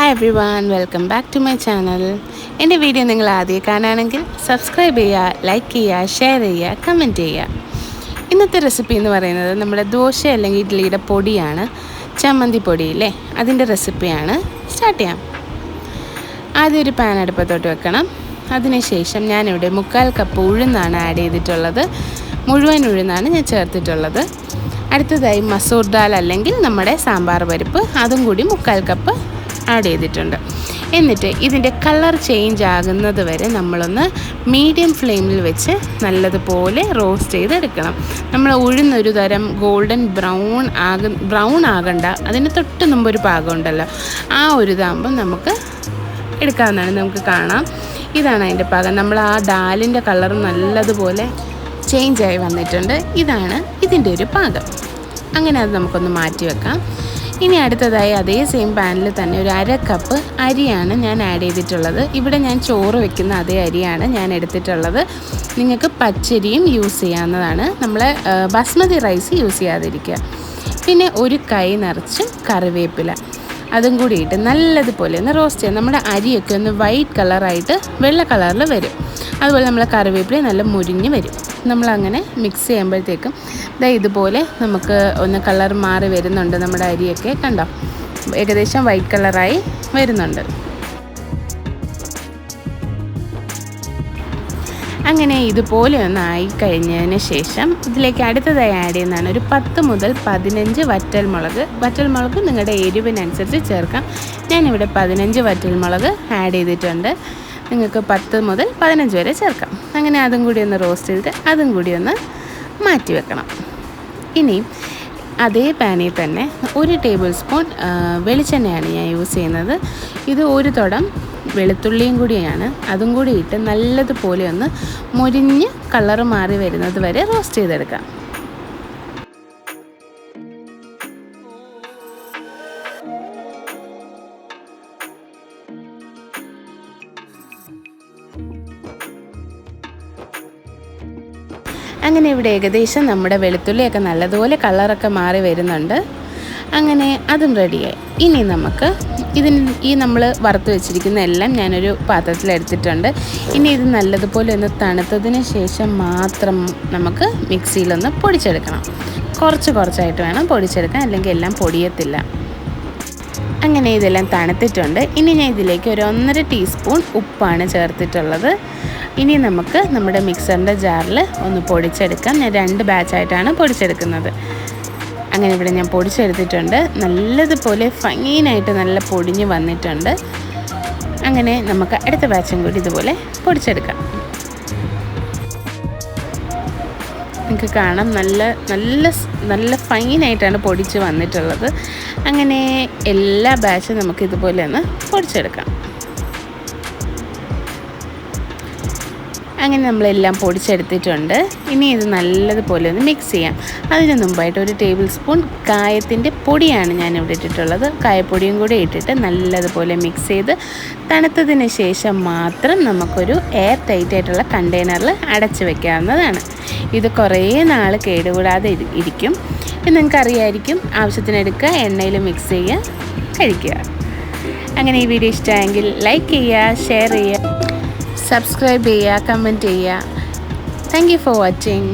Hi everyone, welcome back to my channel. എൻ്റെ video നിങ്ങൾ ആദ്യം കാണുകയാണെങ്കിൽ സബ്സ്ക്രൈബ് ചെയ്യുക, ലൈക്ക് ചെയ്യുക, ഷെയർ ചെയ്യുക, കമൻറ്റ് ചെയ്യുക. ഇന്നത്തെ റെസിപ്പി എന്ന് പറയുന്നത് നമ്മുടെ ദോശ അല്ലെങ്കിൽ ഇഡ്ഡലിയുടെ പൊടിയാണ്, ചമ്മന്തി പൊടിയില്ലേ, അതിൻ്റെ റെസിപ്പിയാണ്. സ്റ്റാർട്ട് ചെയ്യാം. ആദ്യം ഒരു പാൻ അടുപ്പത്തോട്ട് വെക്കണം. അതിനുശേഷം ഞാനിവിടെ 3/4 കപ്പ് ഉഴുന്നാണ് ആഡ് ചെയ്തിട്ടുള്ളത്. മുഴുവൻ ഉഴുന്നാണ് ഞാൻ ചേർത്തിട്ടുള്ളത്. അടുത്തതായി മസൂർ ദാൽ അല്ലെങ്കിൽ നമ്മുടെ സാമ്പാർ പരിപ്പ്, അതും കൂടി 3/4 കപ്പ് ആഡ് ചെയ്തിട്ടുണ്ട്. എന്നിട്ട് ഇതിൻ്റെ കളർ ചേഞ്ച് ആകുന്നത് വരെ നമ്മളൊന്ന് മീഡിയം ഫ്ലെയിമിൽ വെച്ച് നല്ലതുപോലെ റോസ്റ്റ് ചെയ്തെടുക്കണം. നമ്മൾ ഉഴുന്നൊരു തരം ഗോൾഡൻ ബ്രൗൺ ആകണ്ട, അതിന് തൊട്ട് മുമ്പൊരു പാകമുണ്ടല്ലോ, ആ ഒരു ഇതാകുമ്പം നമുക്ക് എടുക്കാവുന്നതാണ്. നമുക്ക് കാണാം, ഇതാണ് അതിൻ്റെ പാകം. നമ്മൾ ആ ദാലിൻ്റെ കളർ നല്ലതുപോലെ ചേഞ്ചായി വന്നിട്ടുണ്ട്. ഇതാണ് ഇതിൻ്റെ ഒരു പാകം. അങ്ങനെ അത് നമുക്കൊന്ന് മാറ്റി വെക്കാം. ഇനി അടുത്തതായി അതേ സെയിം പാനിൽ തന്നെ ഒരു 1/2 കപ്പ് അരിയാണ് ഞാൻ ആഡ് ചെയ്തിട്ടുള്ളത്. ഇവിടെ ഞാൻ ചോറ് വെക്കുന്ന അതേ അരിയാണ് ഞാൻ എടുത്തിട്ടുള്ളത്. നിങ്ങൾക്ക് പച്ചരിയും യൂസ് ചെയ്യാവുന്നതാണ്, നമ്മൾ ബസ്മതി റൈസ് യൂസ് ചെയ്യാതിരിക്കുക. പിന്നെ ഒരു കൈ നിറച്ച് കറിവേപ്പില, അതും കൂടി ഇട്ട് നല്ലതുപോലെ ഒന്ന് റോസ്റ്റ് ചെയ്യാം. നമ്മുടെ അരിയൊക്കെ ഒന്ന് വൈറ്റ് കളറായിട്ട് വെള്ള കളറിൽ വരും. അതുപോലെ നമ്മൾ കറിവേപ്പില നല്ല മുരിഞ്ഞ് വരും. നമ്മളങ്ങനെ മിക്സ് ചെയ്യുമ്പോഴത്തേക്കും ഇതുപോലെ നമുക്ക് ഒന്ന് കളർ മാറി വരുന്നുണ്ട്. നമ്മുടെ അരിയൊക്കെ കണ്ടോ, ഏകദേശം വൈറ്റ് കളറായി വരുന്നുണ്ട്. അങ്ങനെ ഇതുപോലെ ഒന്ന് ആയിക്കഴിഞ്ഞതിന് ശേഷം ഇതിലേക്ക് അടുത്തതായി ആഡ് ചെയ്യുന്നതാണ് ഒരു 10 മുതൽ 15 വറ്റൽമുളക് നിങ്ങളുടെ എരിവിനനുസരിച്ച് ചേർക്കാം. ഞാനിവിടെ 15 വറ്റൽമുളക് ആഡ് ചെയ്തിട്ടുണ്ട്. നിങ്ങൾക്ക് 10 മുതൽ 15 വരെ ചേർക്കാം. അങ്ങനെ അതും കൂടി ഒന്ന് റോസ്റ്റ് ചെയ്തിട്ട് അതും കൂടി ഒന്ന് മാറ്റി വെക്കണം. ഇനി അതേ പാനിൽ തന്നെ 1 ടേബിൾ സ്പൂൺ വെളിച്ചെണ്ണയാണ് ഞാൻ യൂസ് ചെയ്യുന്നത്. ഇത് ഒരു തുടം വെളുത്തുള്ളിയും കൂടിയാണ്, അതും കൂടി ഇട്ട് നല്ലതുപോലെ ഒന്ന് മുരിഞ്ഞ് കളറ് മാറി വരുന്നത് വരെ റോസ്റ്റ് ചെയ്തെടുക്കാം. അങ്ങനെ ഇവിടെ ഏകദേശം നമ്മുടെ വെളുത്തുള്ളിയൊക്കെ നല്ലതുപോലെ കളറൊക്കെ മാറി വരുന്നുണ്ട്. അങ്ങനെ അതും റെഡിയായി. ഇനി നമുക്ക് നമ്മൾ വറുത്ത് വെച്ചിരിക്കുന്ന എല്ലാം ഞാനൊരു പാത്രത്തിലെടുത്തിട്ടുണ്ട്. ഇനി ഇത് നല്ലതുപോലെ ഒന്ന് തണുത്തതിന് ശേഷം മാത്രം നമുക്ക് മിക്സിയിലൊന്ന് പൊടിച്ചെടുക്കണം. കുറച്ചായിട്ട് വേണം പൊടിച്ചെടുക്കാൻ, അല്ലെങ്കിൽ എല്ലാം പൊടിയത്തില്ല. അങ്ങനെ ഇതെല്ലാം തണുത്തിട്ടുണ്ട്. ഇനി ഞാൻ ഇതിലേക്ക് ഒരു 1.5 ടീസ്പൂൺ ഉപ്പാണ് ചേർത്തിട്ടുള്ളത്. ഇനി നമുക്ക് നമ്മുടെ മിക്സറിൻ്റെ ജാറിൽ ഒന്ന് പൊടിച്ചെടുക്കാം. ഞാൻ 2 ബാച്ചായിട്ടാണ് പൊടിച്ചെടുക്കുന്നത്. അങ്ങനെ ഇവിടെ ഞാൻ പൊടിച്ചെടുത്തിട്ടുണ്ട്. നല്ലതുപോലെ ഫൈനായിട്ട് നല്ല പൊടിഞ്ഞ് വന്നിട്ടുണ്ട്. അങ്ങനെ നമുക്ക് അടുത്ത ബാച്ചും കൂടി ഇതുപോലെ പൊടിച്ചെടുക്കാം. നിങ്ങൾക്ക് കാണാം, നല്ല ഫൈനായിട്ടാണ് പൊടിച്ച് വന്നിട്ടുള്ളത്. അങ്ങനെ എല്ലാ ബാച്ചും നമുക്ക് ഇതുപോലെ ഒന്ന് പൊടിച്ചെടുക്കാം. അങ്ങനെ നമ്മളെല്ലാം പൊടിച്ചെടുത്തിട്ടുണ്ട്. ഇനി ഇത് നല്ലതുപോലെ ഒന്ന് മിക്സ് ചെയ്യാം. അതിന് മുമ്പായിട്ട് 1 ടേബിൾ സ്പൂൺ കായത്തിൻ്റെ പൊടിയാണ് ഞാനിവിടെ ഇട്ടിട്ടുള്ളത്. കായപ്പൊടിയും കൂടി ഇട്ടിട്ട് നല്ലതുപോലെ മിക്സ് ചെയ്ത് തണുത്തതിന് ശേഷം മാത്രം നമുക്കൊരു എയർ ടൈറ്റ് ആയിട്ടുള്ള കണ്ടെയ്നറിൽ അടച്ചു വെക്കാവുന്നതാണ്. ഇത് കുറേ നാൾ കേടുകൂടാതെ ഇരിക്കും. നിങ്ങൾക്കറിയായിരിക്കും. ആവശ്യത്തിന് എടുക്കുക, എണ്ണയിൽ മിക്സ് ചെയ്യുക, കഴിക്കുക. അങ്ങനെ ഈ വീഡിയോ ഇഷ്ടമായെങ്കിൽ ലൈക്ക് ചെയ്യുക, ഷെയർ ചെയ്യുക, സബ്സ്ക്രൈബ് ചെയ്യുക, കമൻറ്റ് ചെയ്യുക. Thank you for watching.